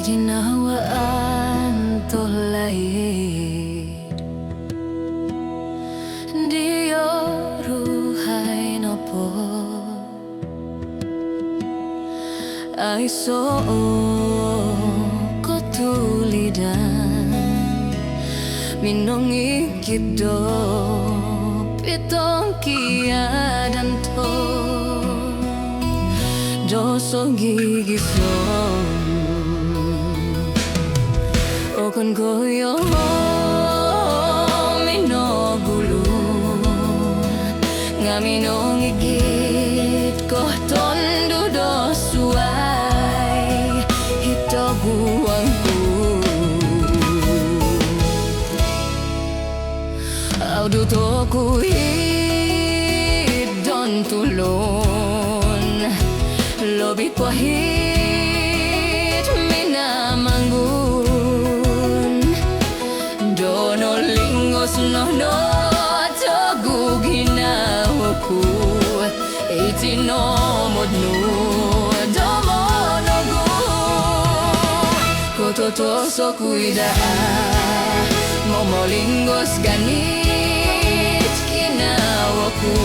ginawaan tolait Dio ruhay na po ay so kotulidan minong ikido pitong kiadan to doso gigison okon koyo minogulun nga minong igit ko tondo do suay hitoguang ko audu to kuidon tulon lobi pahit minamanggun dono lingos no togu ginawaku itinomod no domonogu kototoso kuida momolingos ganit kinawaku